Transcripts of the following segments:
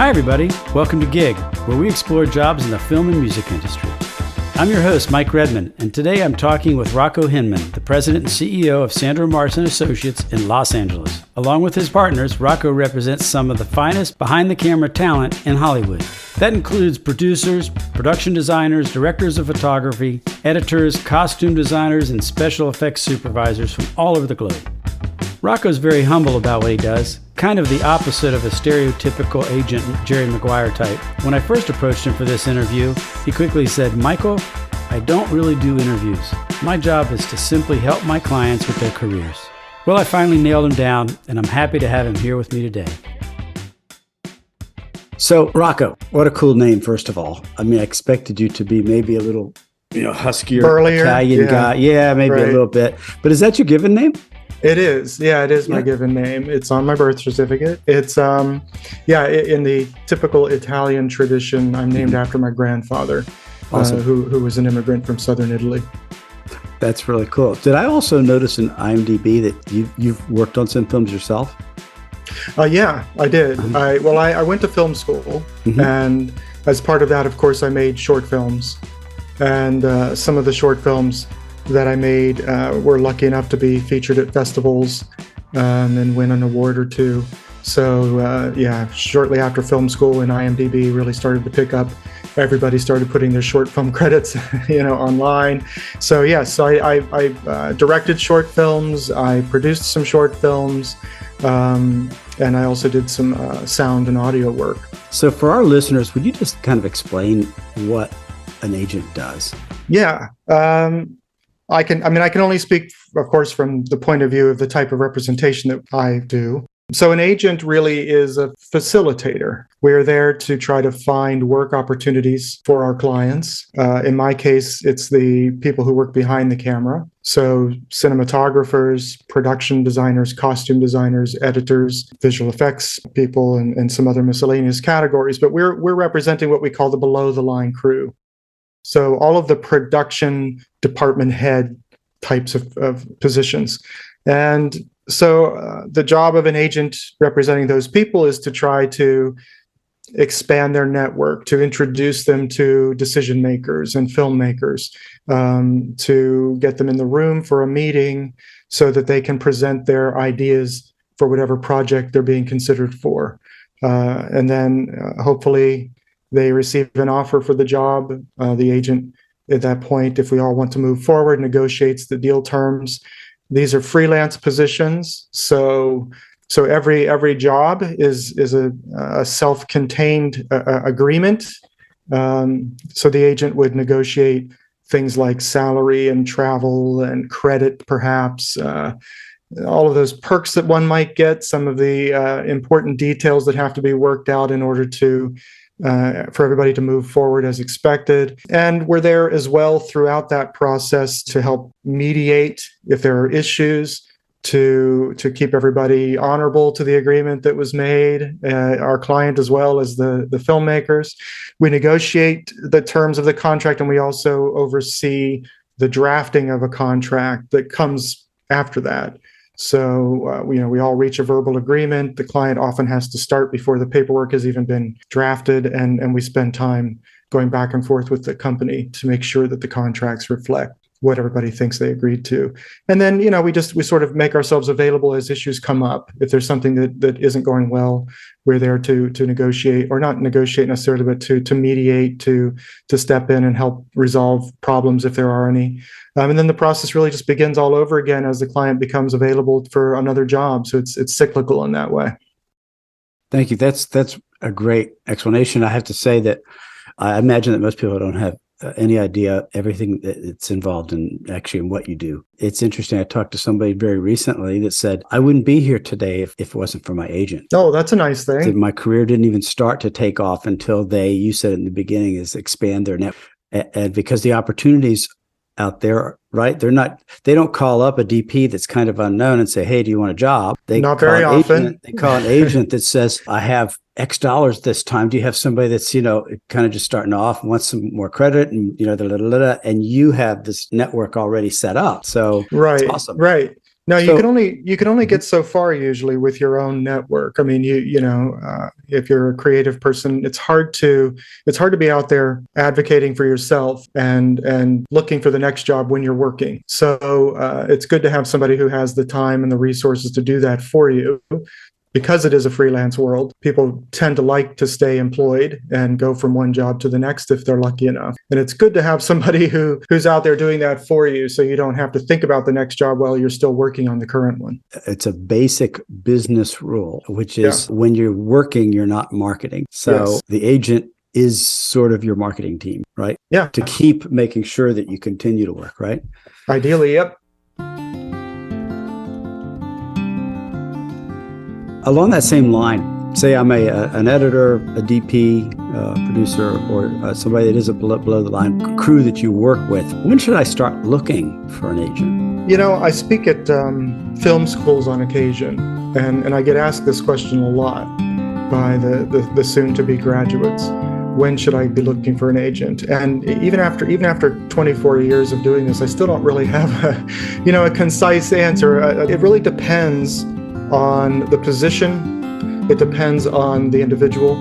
Hi, everybody. Welcome to Gig, where we explore jobs in the film and music industry. I'm your host, Mike Redman, and today I'm talking with Rocco Hindman, the president and CEO of Sandra Marsh and Associates in Los Angeles. Along with his partners, Rocco represents some of the finest behind-the-camera talent in Hollywood. That includes producers, production designers, directors of photography, editors, costume designers, and special effects supervisors from all over the globe. Rocco's very humble about what he does, kind of the opposite of a stereotypical agent Jerry McGuire type. When I first approached him for this interview, he quickly said, "Michael, I don't really do interviews. My job is to simply help my clients with their careers." Well, I finally nailed him down, and I'm happy to have him here with me today. So, Rocco, what a cool name, first of all. I mean, I expected you to be maybe a little, huskier, burlier Italian guy. Yeah, maybe a little bit. But is that your given name? It is. Yeah, it is my given name. It's on my birth certificate. It's, in the typical Italian tradition, I'm named after my grandfather, awesome. Who was an immigrant from southern Italy. That's really cool. Did I also notice in IMDb that you've worked on some films yourself? Yeah, I did. I went to film school, and as part of that, of course, I made short films. And some of the short films that I made were lucky enough to be featured at festivals and win an award or two. So shortly after film school and IMDb really started to pick up, everybody started putting their short film credits, online. So I directed short films, I produced some short films, and I also did some sound and audio work. So for our listeners, would you just kind of explain what an agent does? Yeah. I can only speak, of course, from the point of view of the type of representation that I do. So an agent really is a facilitator. We're there to try to find work opportunities for our clients. In my case, it's the people who work behind the camera. So cinematographers, production designers, costume designers, editors, visual effects people, and some other miscellaneous categories. But we're representing what we call the below the line crew. So all of the production department head types of positions. And so the job of an agent representing those people is to try to expand their network, to introduce them to decision makers and filmmakers, to get them in the room for a meeting so that they can present their ideas for whatever project they're being considered for. And then hopefully they receive an offer for the job. The agent at that point, if we all want to move forward, negotiates the deal terms. These are freelance positions. So every job is a self-contained agreement. So the agent would negotiate things like salary and travel and credit, perhaps, all of those perks that one might get, some of the important details that have to be worked out in order to for everybody to move forward as expected. And we're there as well throughout that process to help mediate if there are issues, to keep everybody honorable to the agreement that was made, our client as well as the filmmakers. We negotiate the terms of the contract, and we also oversee the drafting of a contract that comes after that. So, we all reach a verbal agreement. The client often has to start before the paperwork has even been drafted, and we spend time going back and forth with the company to make sure that the contracts reflect what everybody thinks they agreed to. And then, we sort of make ourselves available as issues come up. If there's something that isn't going well, we're there to negotiate, or not negotiate necessarily, but to mediate, to step in and help resolve problems if there are any. And then the process really just begins all over again as the client becomes available for another job. So it's cyclical in that way. Thank you. That's a great explanation. I have to say that I imagine that most people don't have any idea everything that's involved in what you do. It's interesting. I talked to somebody very recently that said, I wouldn't be here today if it wasn't for my agent. Oh, that's a nice thing. My career didn't even start to take off until you said in the beginning, is expand their network. And because the opportunities out there, right? They don't call up a DP that's kind of unknown and say, hey, do you want a job? Not very often. They call an agent that says, I have X dollars this time. Do you have somebody that's, kind of just starting off and wants some more credit and, and you have this network already set up. So right, it's awesome. Right. No, So you can only get so far usually with your own network. I mean, if you're a creative person, it's hard to be out there advocating for yourself and looking for the next job when you're working. So it's good to have somebody who has the time and the resources to do that for you. Because it is a freelance world, people tend to like to stay employed and go from one job to the next if they're lucky enough. And it's good to have somebody who's out there doing that for you so you don't have to think about the next job while you're still working on the current one. it's a basic business rule, which is when you're working, you're not marketing. So the agent is sort of your marketing team, right? Yeah. To keep making sure that you continue to work, right? Ideally, yep. Along that same line, say I'm an editor, a DP, producer, or somebody that is below the line crew that you work with. When should I start looking for an agent? You know, I speak at film schools on occasion, and I get asked this question a lot by the soon-to-be graduates. When should I be looking for an agent? And even after 24 years of doing this, I still don't really have a concise answer. It really depends on the position. It depends on the individual.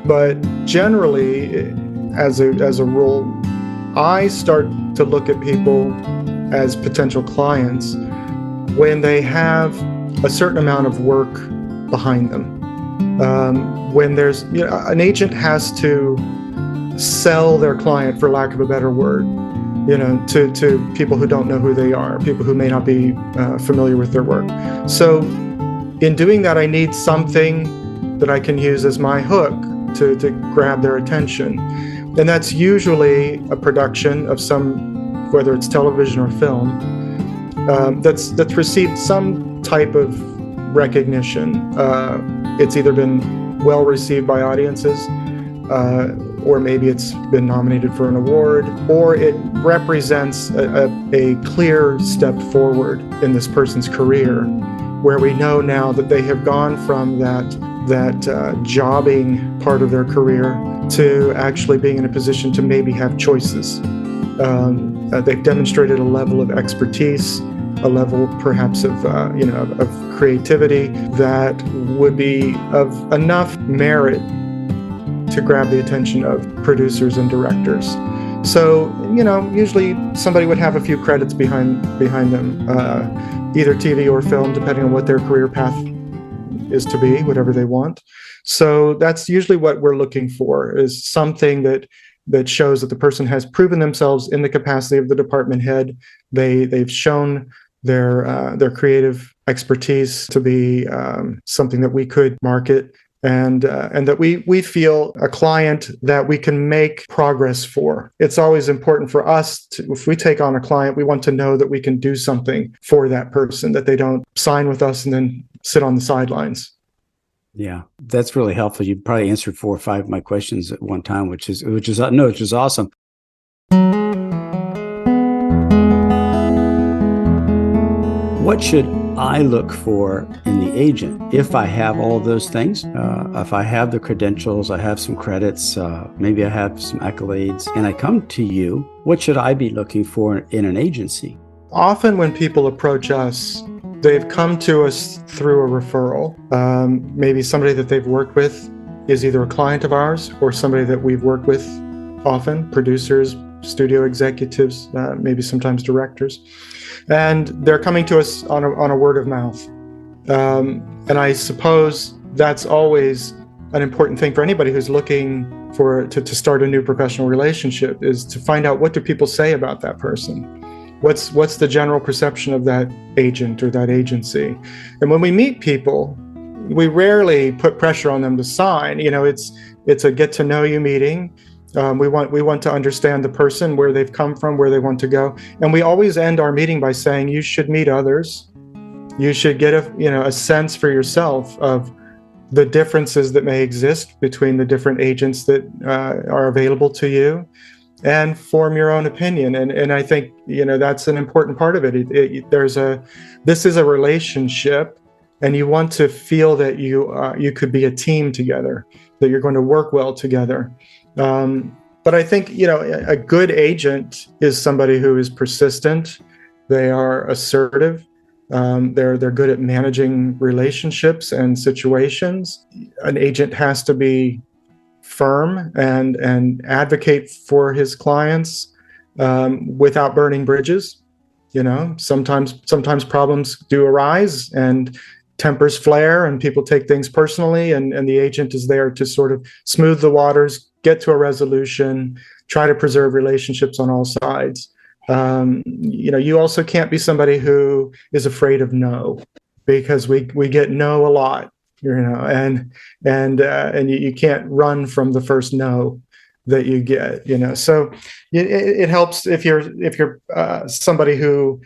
But generally, as a rule, I start to look at people as potential clients when they have a certain amount of work behind them. When there's, an agent has to sell their client, for lack of a better word, to people who don't know who they are, people who may not be familiar with their work. So in doing that, I need something that I can use as my hook to grab their attention. And that's usually a production of some, whether it's television or film, that's received some type of recognition. It's either been well received by audiences, or maybe it's been nominated for an award, or it represents a clear step forward in this person's career, where we know now that they have gone from that jobbing part of their career to actually being in a position to maybe have choices. They've demonstrated a level of expertise, a level perhaps of creativity that would be of enough merit to grab the attention of producers and directors. So, usually somebody would have a few credits behind them, either TV or film, depending on what their career path is to be, whatever they want. So that's usually what we're looking for, is something that shows that the person has proven themselves in the capacity of the department head. They've shown their creative expertise to be something that we could market, and that we feel a client that we can make progress for. It's always important for us if we take on a client, we want to know that we can do something for that person, that they don't sign with us and then sit on the sidelines. Yeah, that's really helpful. You probably answered 4 or 5 of my questions at one time, which is awesome. What should I look for in the agent if I have all of those things? If I have the credentials, I have some credits, maybe I have some accolades, and I come to you, what should I be looking for in an agency? Often when people approach us, they've come to us through a referral. Maybe somebody that they've worked with is either a client of ours or somebody that we've worked with often, producers, studio executives, maybe sometimes directors. And they're coming to us on a word of mouth. And I suppose that's always an important thing for anybody who's looking to start a new professional relationship, is to find out, what do people say about that person? What's the general perception of that agent or that agency? And when we meet people, we rarely put pressure on them to sign. It's a get to know you meeting. We want to understand the person, where they've come from, where they want to go. And we always end our meeting by saying, you should meet others. You should get a sense for yourself of the differences that may exist between the different agents that are available to you, and form your own opinion. And I think, that's an important part of it. This is a relationship, and you want to feel that you could be a team together, that you're going to work well together. But I think, a good agent is somebody who is persistent. They are assertive. They're good at managing relationships and situations. An agent has to be firm and advocate for his clients without burning bridges. Sometimes problems do arise and tempers flare and people take things personally, and the agent is there to sort of smooth the waters, get to a resolution, try to preserve relationships on all sides. You also can't be somebody who is afraid of no, because we get no a lot, and you can't run from the first no that you get. So it helps if you're somebody who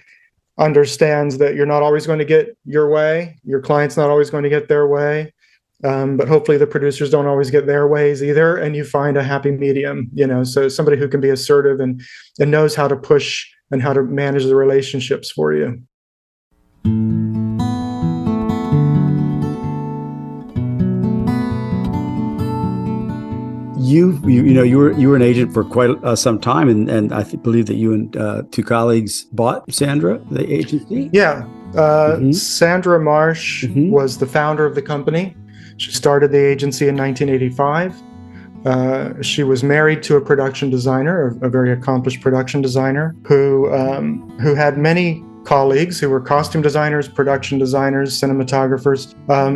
understands that you're not always going to get your way, your client's not always going to get their way, but hopefully the producers don't always get their ways either, and you find a happy medium. So somebody who can be assertive and knows how to push and how to manage the relationships for you. You were an agent for quite some time, and I believe that you and two colleagues bought Sandra, the agency. Yeah, Sandra Marsh was the founder of the company. She started the agency in 1985. She was married to a production designer, a very accomplished production designer, who had many colleagues who were costume designers, production designers, cinematographers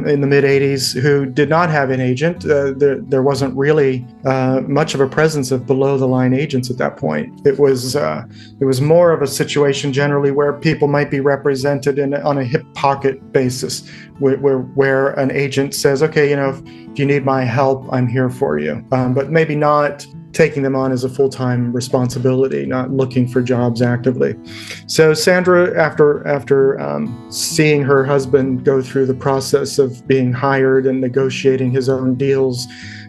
in the mid-'80s who did not have an agent. There wasn't really much of a presence of below-the-line agents at that point. It was more of a situation generally where people might be represented on a hip pocket basis, where an agent says, okay, if you need my help, I'm here for you, but maybe not taking them on as a full-time responsibility, not looking for jobs actively. So Sandra, after seeing her husband go through the process of being hired and negotiating his own deals,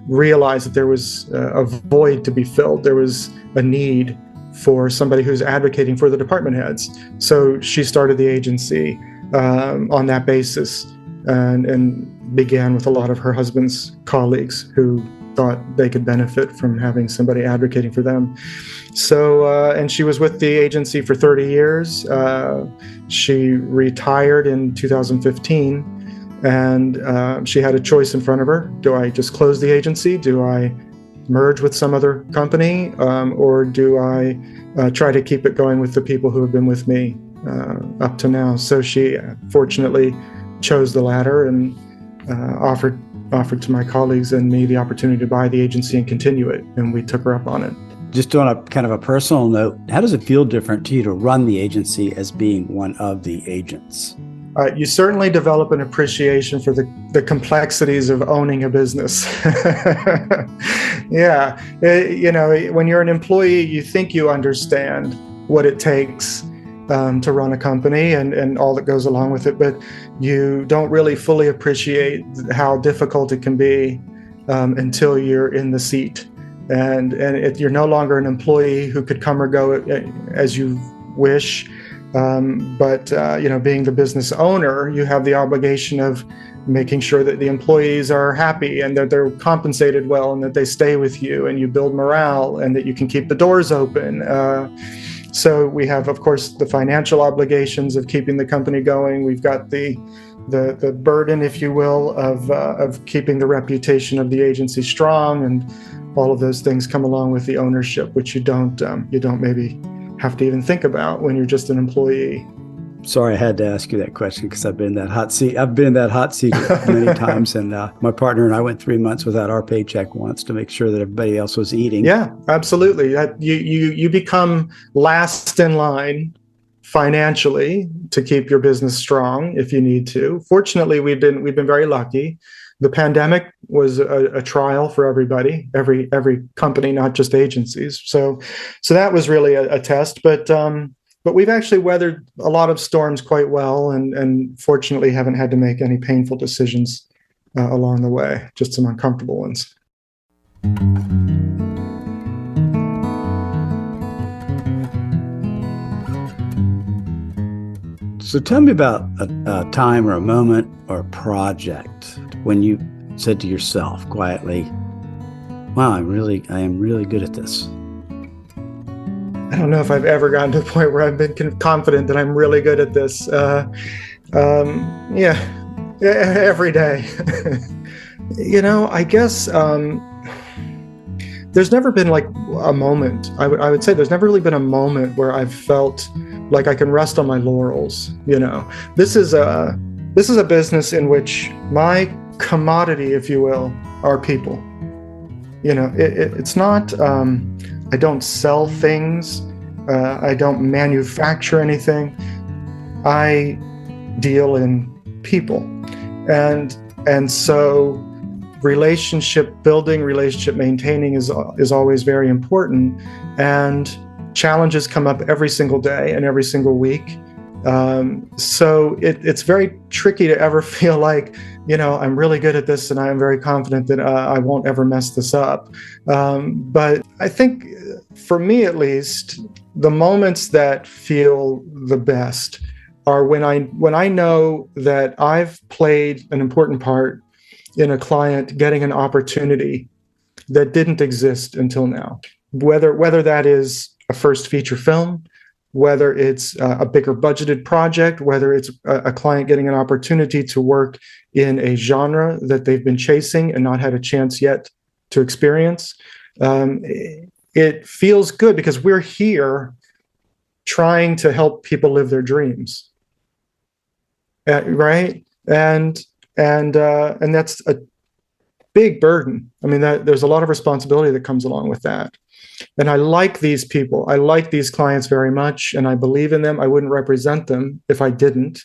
realized that there was a void to be filled. There was a need for somebody who's advocating for the department heads. So she started the agency on that basis, and began with a lot of her husband's colleagues who thought they could benefit from having somebody advocating for them. So, and she was with the agency for 30 years. She retired in 2015, and she had a choice in front of her. Do I just close the agency? Do I merge with some other company? Or do I try to keep it going with the people who have been with me up to now? So she fortunately chose the latter and offered to my colleagues and me the opportunity to buy the agency and continue it, and we took her up on it. Just on a kind of a personal note, how does it feel different to you to run the agency as being one of the agents? You certainly develop an appreciation for the complexities of owning a business. Yeah, when you're an employee, you think you understand what it takes to run a company and all that goes along with it, but you don't really fully appreciate how difficult it can be until you're in the seat, and you're no longer an employee who could come or go as you wish, but being the business owner, you have the obligation of making sure that the employees are happy and that they're compensated well and that they stay with you, and you build morale and that you can keep the doors open. So we have, of course, the financial obligations of keeping the company going. We've got the burden, if you will, of keeping the reputation of the agency strong, and all of those things come along with the ownership, which you don't maybe have to even think about when you're just an employee. Sorry, I had to ask you that question because I've been in that hot seat. I've been in that hot seat many times, and my partner and I went 3 months without our paycheck once to make sure that everybody else was eating. Yeah, absolutely. You become last in line financially to keep your business strong if you need to. Fortunately, we've been very lucky. The pandemic was a trial for everybody, every company, not just agencies. So that was really a test, but we've actually weathered a lot of storms quite well, and fortunately haven't had to make any painful decisions along the way, just some uncomfortable ones. So tell me about a time or a moment or a project when you said to yourself quietly, wow, I am really good at this. I don't know if I've ever gotten to the point where I've been confident that I'm really good at this. Yeah, every day. I guess there's never been like a moment. I would say there's never really been a moment where I've felt like I can rest on my laurels. This is a business in which my commodity, if you will, are people. It's not. I don't sell things. I don't manufacture anything. I deal in people, and so relationship building, relationship maintaining is always very important, and challenges come up every single day and every single week. So it's very tricky to ever feel like, I'm really good at this and I am very confident that I won't ever mess this up. But I think for me, at least, the moments that feel the best are when I know that I've played an important part in a client getting an opportunity that didn't exist until now, whether that is a first feature film, whether it's a bigger budgeted project, whether it's a client getting an opportunity to work in a genre that they've been chasing and not had a chance yet to experience. It feels good because we're here trying to help people live their dreams, right? And that's a big burden. I mean, there's a lot of responsibility that comes along with that. And I like these people. I like these clients very much, and I believe in them. I wouldn't represent them if I didn't.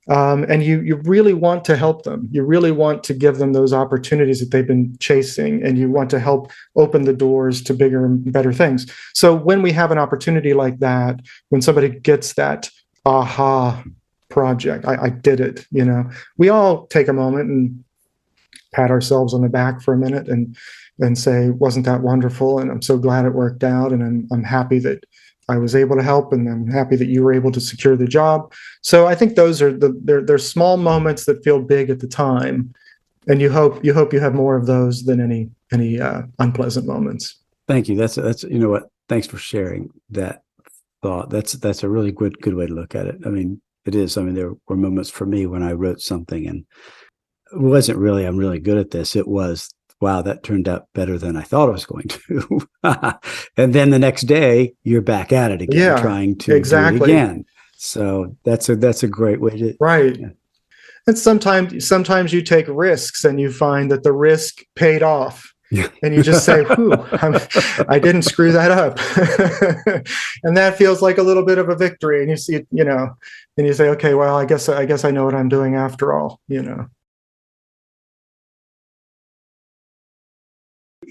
And you really want to help them. You really want to give them those opportunities that they've been chasing, and you want to help open the doors to bigger and better things. So when we have an opportunity like that, when somebody gets that aha project, I did it, we all take a moment and pat ourselves on the back for a minute and say, wasn't that wonderful? And I'm so glad it worked out. And I'm happy that I was able to help, and I'm happy that you were able to secure the job. So I think those are they're small moments that feel big at the time. And you hope you have more of those than any unpleasant moments. Thank you. That's what, thanks for sharing that thought. That's a really good way to look at it. I mean, it is. I mean, there were moments for me when I wrote something and it wasn't really, I'm really good at this. It was, wow, that turned out better than I thought it was going to. And then the next day, you're back at it again, trying to do it again. So that's a great way to. Right. Yeah. And sometimes you take risks and you find that the risk paid off. Yeah. And you just say, whew, I didn't screw that up. And that feels like a little bit of a victory. And you see, and you say, okay, well, I guess I know what I'm doing after all,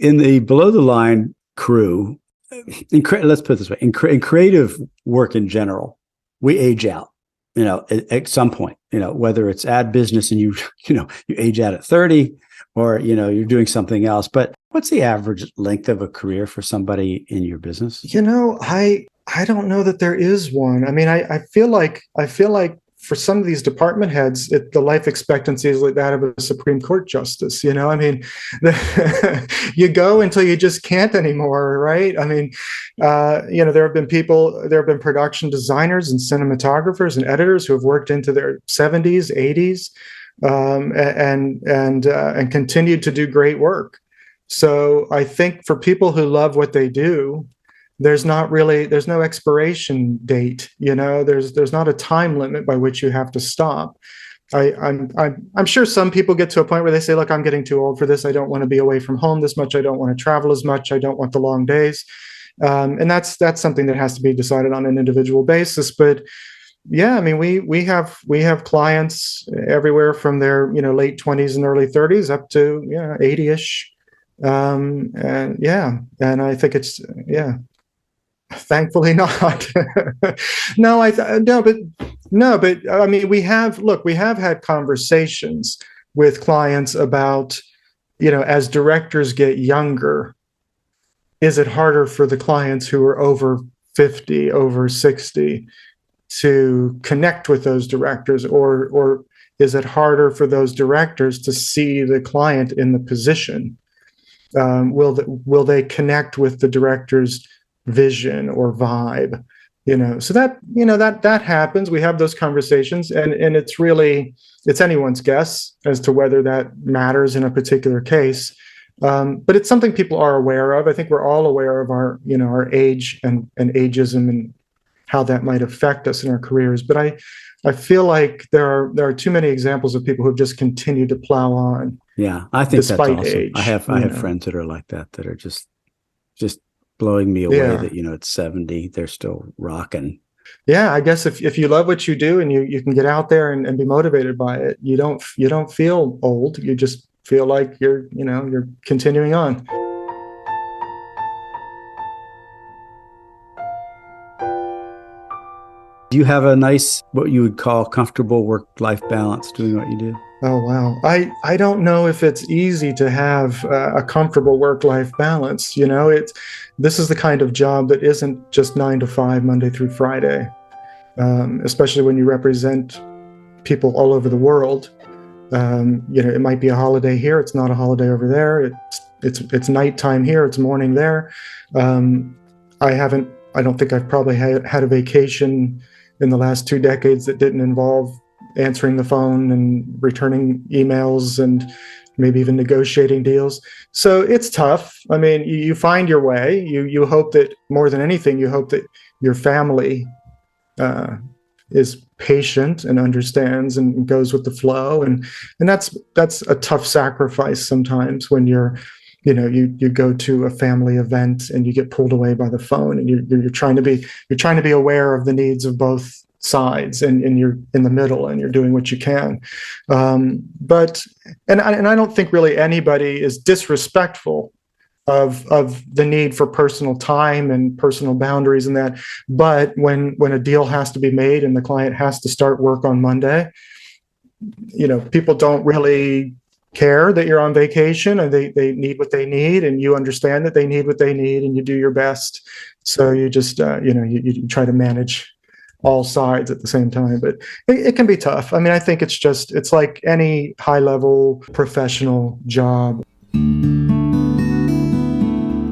In the below the line crew, let's put it this way, in creative work in general, we age out, at some point, whether it's ad business and you age out at 30 or, you're doing something else. But what's the average length of a career for somebody in your business? I don't know that there is one. I mean, I feel like for some of these department heads, the life expectancy is like that of a Supreme Court justice. I mean, you go until you just can't anymore, right? I mean, there have been production designers and cinematographers and editors who have worked into their 70s, 80s, and continued to do great work. So I think for people who love what they do, there's no expiration date, there's not a time limit by which you have to stop. I'm sure some people get to a point where they say, look, I'm getting too old for this. I don't want to be away from home this much. I don't want to travel as much. I don't want the long days. And that's something that has to be decided on an individual basis. But yeah, I mean, we have clients everywhere from their, late 20s and early 30s up to, 80-ish. And I think it's, thankfully not. But I mean, we have had conversations with clients about, as directors get younger, is it harder for the clients who are over 50, over 60 to connect with those directors, or is it harder for those directors to see the client in the position? Will they connect with the directors vision or vibe, so that happens. We have those conversations, and it's anyone's guess as to whether that matters in a particular case. But it's something people are aware of. I think we're all aware of our age and ageism and how that might affect us in our careers. But I feel like there are too many examples of people who've just continued to plow on. Yeah, I think that's awesome. Age, I have friends that are like that are just blowing me away that, at 70, they're still rocking. Yeah, I guess if you love what you do and you can get out there and be motivated by it, you don't feel old. You just feel like you're continuing on. Do you have a nice, what you would call comfortable work-life balance doing what you do? Oh, wow. I don't know if it's easy to have a comfortable work-life balance. This is the kind of job that isn't just 9 to 5, Monday through Friday, especially when you represent people all over the world. It might be a holiday here. It's not a holiday over there. It's nighttime here. It's morning there. I don't think I've probably had a vacation in the last 2 decades that didn't involve answering the phone and returning emails and maybe even negotiating deals. So it's tough. I mean, you find your way. You hope that, more than anything, you hope that your family is patient and understands and goes with the flow. And that's a tough sacrifice sometimes when you go to a family event and you get pulled away by the phone, and you're trying to be aware of the needs of both sides, and you're in the middle and you're doing what you can. But I don't think really anybody is disrespectful of the need for personal time and personal boundaries and that. But when a deal has to be made and the client has to start work on Monday, people don't really care that you're on vacation, and they need what they need, and you understand that they need what they need, and you do your best. So you just you try to manage all sides at the same time, but it can be tough. I mean, I think it's like any high-level professional job.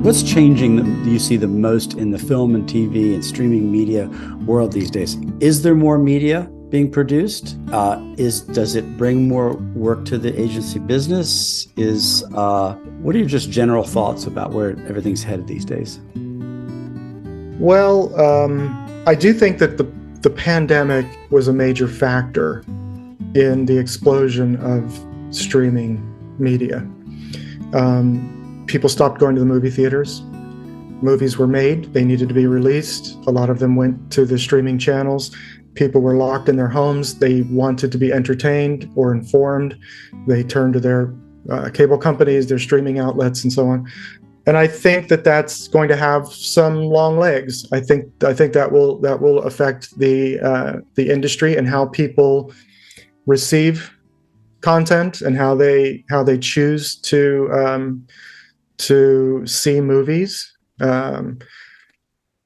What's changing do you see the most in the film and TV and streaming media world these days? Is there more media being produced? Does it bring more work to the agency business? What are your just general thoughts about where everything's headed these days? Well, I do think that the pandemic was a major factor in the explosion of streaming media. People stopped going to the movie theaters. Movies were made, they needed to be released. A lot of them went to the streaming channels. People were locked in their homes. They wanted to be entertained or informed. They turned to their cable companies, their streaming outlets, and so on. And I think that that's going to have some long legs. I think that will affect the industry and how people receive content and how they choose to see movies.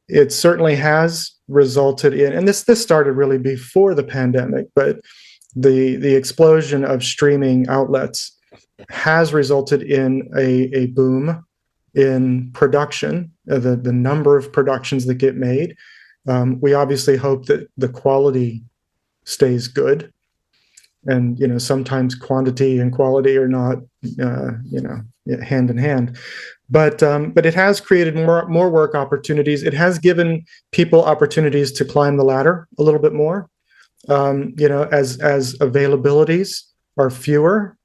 It certainly has resulted in, and this started really before the pandemic, but the explosion of streaming outlets has resulted in a boom in production, the number of productions that get made. We obviously hope that the quality stays good, and sometimes quantity and quality are not hand in hand. But it has created more work opportunities. It has given people opportunities to climb the ladder a little bit more. As availabilities are fewer,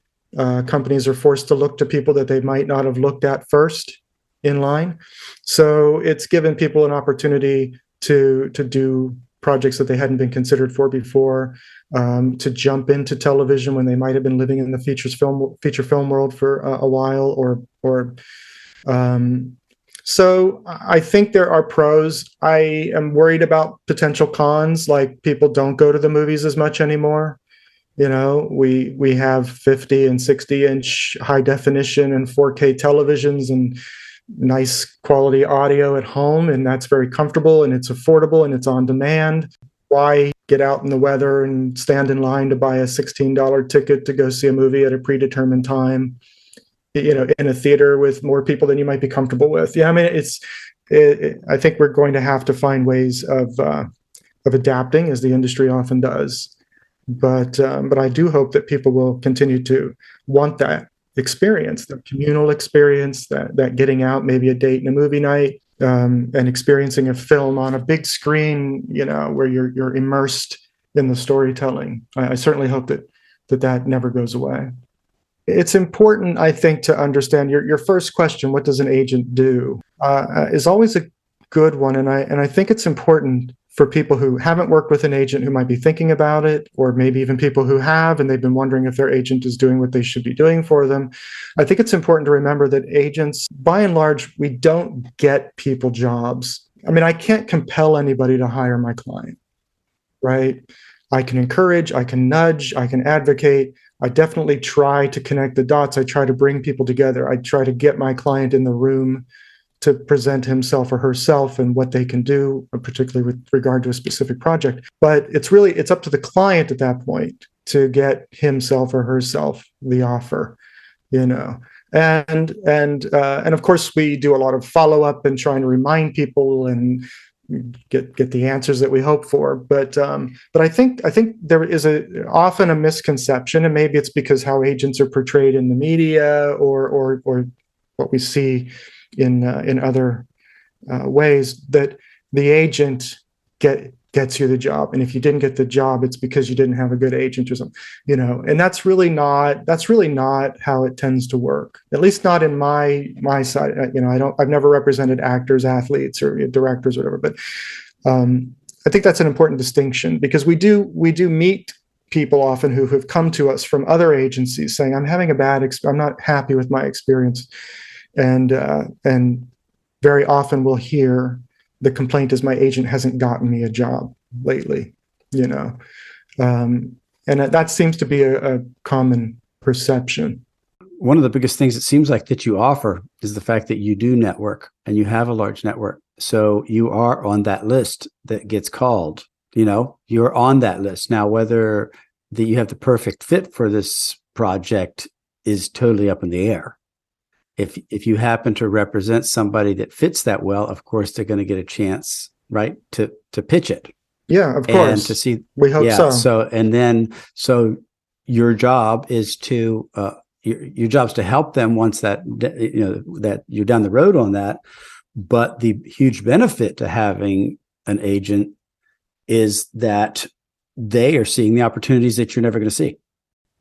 companies are forced to look to people that they might not have looked at first in line. So it's given people an opportunity to do projects that they hadn't been considered for before, to jump into television when they might have been living in the feature film world for a while, so I think there are pros. I am worried about potential cons, like people don't go to the movies as much anymore. We have 50 and 60-inch high definition and 4K televisions and nice quality audio at home, and that's very comfortable, and it's affordable, and it's on demand. Why get out in the weather and stand in line to buy a $16 ticket to go see a movie at a predetermined time, in a theater with more people than you might be comfortable with? Yeah, I mean, I think we're going to have to find ways of adapting, as the industry often does. But I do hope that people will continue to want that experience, the communal experience, that getting out, maybe a date and a movie night, and experiencing a film on a big screen, where you're immersed in the storytelling. I certainly hope that never goes away. It's important, I think, to understand your first question, what does an agent do, is always a good one. And I think it's important for people who haven't worked with an agent, who might be thinking about it, or maybe even people who have, and they've been wondering if their agent is doing what they should be doing for them. I think it's important to remember that agents, by and large, we don't get people jobs. I mean, I can't compel anybody to hire my client, right? I can encourage, I can nudge, I can advocate. I definitely try to connect the dots. I try to bring people together. I try to get my client in the room to present himself or herself and what they can do, particularly with regard to a specific project. But it's up to the client at that point to get himself or herself the offer, And of course, we do a lot of follow-up and trying to remind people and get the answers that we hope for. But I think there is often a misconception, and maybe it's because how agents are portrayed in the media or what we see in other ways, that the agent gets you the job, and if you didn't get the job, it's because you didn't have a good agent or something, and that's really not how it tends to work, at least not in my side. I've never represented actors, athletes, or directors or whatever, but I think that's an important distinction, because we do meet people often who have come to us from other agencies saying, I'm having I'm not happy with my experience. And very often we'll hear the complaint is, my agent hasn't gotten me a job lately, and that seems to be a common perception. One of the biggest things it seems like that you offer is the fact that you do network, and you have a large network. So you are on that list that gets called, you're on that list. Now, whether you have the perfect fit for this project is totally up in the air. If you happen to represent somebody that fits that well, of course, they're going to get a chance, right, to pitch it. Yeah, of course. And to see, we hope so. So your job is to your job's to help them once that you're down the road on that. But the huge benefit to having an agent is that they are seeing the opportunities that you're never going to see.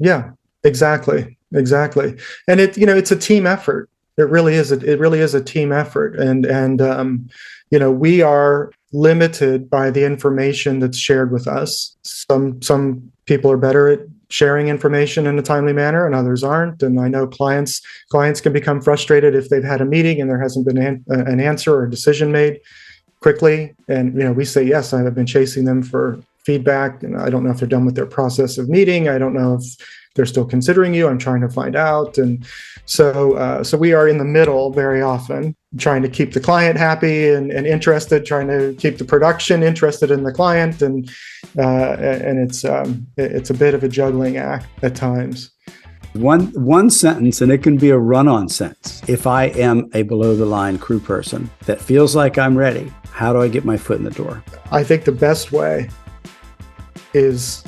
Yeah, exactly. And it's a team effort. It really is a team effort. And we are limited by the information that's shared with us. Some people are better at sharing information in a timely manner, and others aren't. And I know clients can become frustrated if they've had a meeting and there hasn't been an answer or a decision made quickly. And we say, yes, I've been chasing them for feedback, and I don't know if they're done with their process of meeting. I don't know if they're still considering you. I'm trying to find out. And so we are in the middle very often, trying to keep the client happy and interested, trying to keep the production interested in the client. And it's a bit of a juggling act at times. One sentence, and it can be a run-on sentence. If I am a below-the-line crew person that feels like I'm ready, how do I get my foot in the door? I think the best way is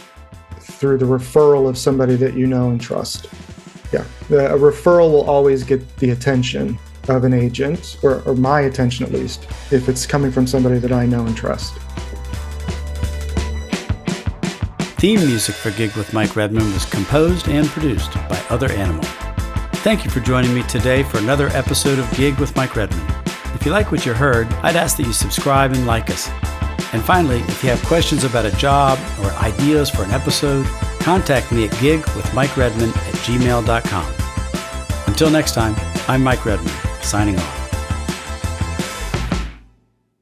through the referral of somebody that you know and trust. Yeah, a referral will always get the attention of an agent, or my attention at least, if it's coming from somebody that I know and trust. Theme music for Gig with Mike Redman was composed and produced by Other Animal. Thank you for joining me today for another episode of Gig with Mike Redman. If you like what you heard, I'd ask that you subscribe and like us. And finally, if you have questions about a job or ideas for an episode, contact me at gigwithmikeredman@gmail.com. Until next time, I'm Mike Redman, signing off.